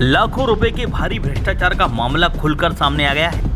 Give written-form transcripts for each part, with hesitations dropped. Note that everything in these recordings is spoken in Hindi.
लाखों रुपए के भारी भ्रष्टाचार का मामला खुलकर सामने आ गया है।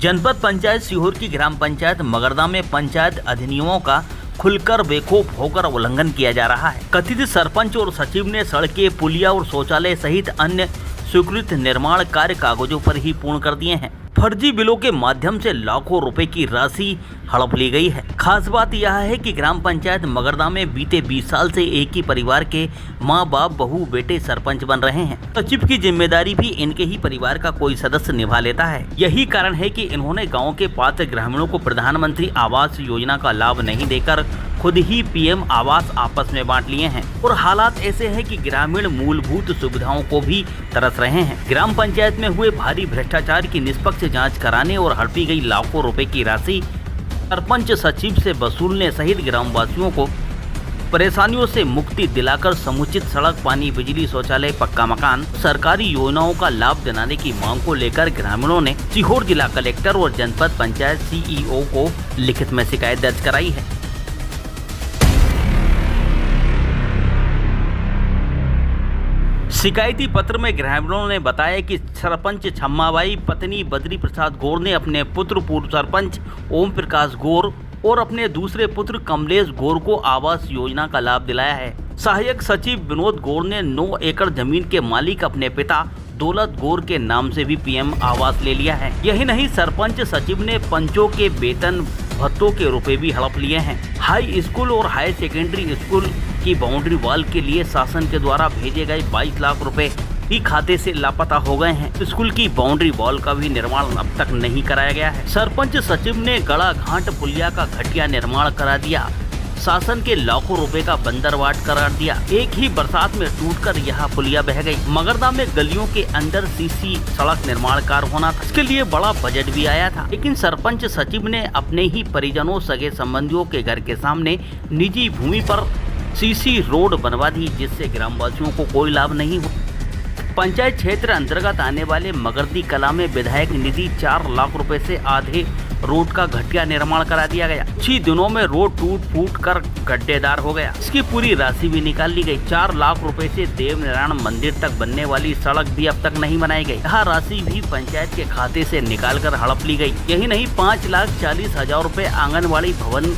जनपद पंचायत सीहोर की ग्राम पंचायत मगरदा में पंचायत अधिनियमों का खुलकर बेखौफ होकर उल्लंघन किया जा रहा है। कथित सरपंच और सचिव ने सड़कें, पुलिया और शौचालय सहित अन्य स्वीकृत निर्माण कार्य कागजों पर ही पूर्ण कर दिए हैं। फर्जी बिलों के माध्यम से लाखों रुपए की राशि हड़प ली गई है। खास बात यह है कि ग्राम पंचायत मगरदा में बीते 20 साल से एक ही परिवार के मां बाप, बहू, बेटे सरपंच बन रहे हैं। सचिव की जिम्मेदारी भी इनके ही परिवार का कोई सदस्य निभा लेता है। यही कारण है कि इन्होंने गाँव के पात्र ग्रामीणों को प्रधानमंत्री आवास योजना का लाभ नहीं देकर खुद ही पीएम आवास आपस में बांट लिए हैं और हालात ऐसे हैं कि ग्रामीण मूलभूत सुविधाओं को भी तरस रहे हैं। ग्राम पंचायत में हुए भारी भ्रष्टाचार की निष्पक्ष जांच कराने और हड़पी गई लाखों रुपए की राशि सरपंच, सचिव से वसूलने सहित ग्रामवासियों को परेशानियों से मुक्ति दिलाकर समुचित सड़क, पानी, बिजली, शौचालय, पक्का मकान, सरकारी योजनाओं का लाभ दिलाने की मांग को लेकर ग्रामीणों ने सीहोर जिला कलेक्टर और जनपद पंचायत सीईओ को लिखित में शिकायत दर्ज कराई है। शिकायती पत्र में ग्रामीणों ने बताया कि सरपंच छम्माबाई, पत्नी बद्री प्रसाद गौर ने अपने पुत्र पूर्व सरपंच ओम प्रकाश गौर और अपने दूसरे पुत्र कमलेश गौर को आवास योजना का लाभ दिलाया है। सहायक सचिव विनोद गौर ने 9 एकड़ जमीन के मालिक अपने पिता दौलत गौर के नाम से भी पीएम आवास ले लिया है। यही नहीं, सरपंच सचिव ने पंचों के वेतन भत्तों के रुपए भी हड़प लिए हैं। हाई स्कूल और हायर सेकेंडरी स्कूल की बाउंड्री वॉल के लिए शासन के द्वारा भेजे गए 22 लाख रुपए ही खाते से लापता हो गए हैं। स्कूल की बाउंड्री वॉल का भी निर्माण अब तक नहीं कराया गया है। सरपंच सचिव ने गड़ा घाट पुलिया का घटिया निर्माण करा दिया। शासन के लाखों रुपए का बंदरवाट करार दिया। एक ही बरसात में टूटकर यह पुलिया बह गई। मगरदा में गलियों के अंदर सीसी सड़क निर्माण कार्य होना था। इसके लिए बड़ा बजट भी आया था, लेकिन सरपंच सचिव ने अपने ही परिजनों, सगे संबंधियों के घर के सामने निजी भूमि पर सीसी रोड बनवा दी, जिससे ग्रामवासियों को कोई लाभ नहीं हुआ। पंचायत क्षेत्र अंतर्गत आने वाले मगरदी कला में विधायक निधि 4 लाख रुपए से आधे रोड का घटिया निर्माण करा दिया गया। कुछ ही दिनों में रोड टूट फूट कर गड्ढेदार हो गया। इसकी पूरी राशि भी निकाल ली गई। 4 लाख रुपए से देव नारायण मंदिर तक बनने वाली सड़क भी अब तक नहीं बनाई गई। यह राशि भी पंचायत के खाते से निकालकर हड़प ली गई। यही नहीं, 5,40,000 रुपए आंगनबाड़ी भवन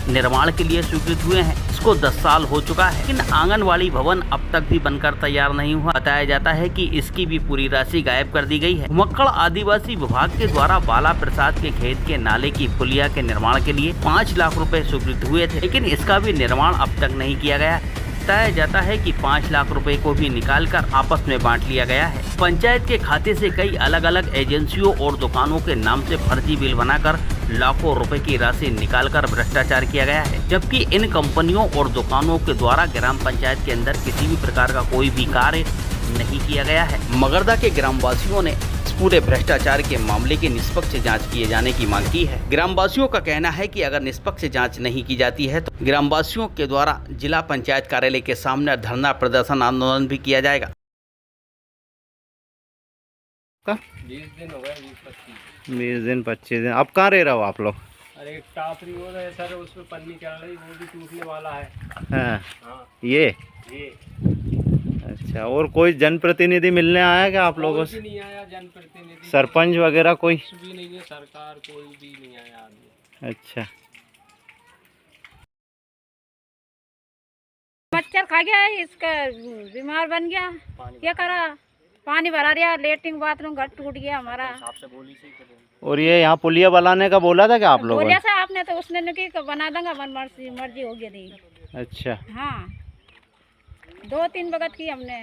निर्माण के लिए स्वीकृत हुए हैं। इसको 10 साल हो चुका है, लेकिन आंगनबाड़ी भवन अब तक भी बनकर तैयार नहीं हुआ। बताया जाता है कि इसकी भी पूरी राशि गायब कर दी गई है। मक्कड़ आदिवासी विभाग के द्वारा बाला प्रसाद के खेत के नाले की पुलिया के निर्माण के लिए 5 लाख रुपए स्वीकृत हुए थे, लेकिन इसका भी निर्माण अब तक नहीं किया गया है। बताया जाता है कि 5 लाख रुपए को भी निकालकर आपस में बांट लिया गया है। पंचायत के खाते से कई अलग अलग एजेंसियों और दुकानों के नाम से फर्जी बिल बनाकर लाखों रुपए की राशि निकालकर भ्रष्टाचार किया गया है, जबकि इन कंपनियों और दुकानों के द्वारा ग्राम पंचायत के अंदर किसी भी प्रकार का कोई भी कार्य नहीं किया गया है। मगरदा के ग्रामवासियों ने पूरे भ्रष्टाचार के मामले की निष्पक्ष जांच किए जाने की मांग की है। ग्रामवासियों का कहना है कि अगर निष्पक्ष जांच नहीं की जाती है तो ग्रामवासियों के द्वारा जिला पंचायत कार्यालय के सामने धरना प्रदर्शन आंदोलन भी किया जाएगा। 20 दिन हो गए, 20 दिन 25 दिन। अब कहाँ रह रहे हो आप लोग? अरे एक टापरी हो रहा है सर, उसमें पन्नी चढ़ रही, वो भी टूटने वाला है। हाँ। ये अच्छा, और कोई जनप्रतिनिधि मिलने आया क्या आप लोगों से? नहीं आया जनप्रतिनिधि, सरपंच वगैरह कोई भी नहीं है, सरकार कोई भी नहीं आया आदमी। अच्छा, मच्छर खा गया है, इसका बीमार बन गया। क्या करा, पानी भरा दिया, लेटरिन बाथरूम घर टूट गया हमारा। और ये यहाँ पुलिया बनाने का बोला था क्या आप लोगों ने? बोलिया था आपने, तो उसने ने कि बना दूंगा, मर्जी हो गया। अच्छा, हाँ, 2-3 बगत की हमने।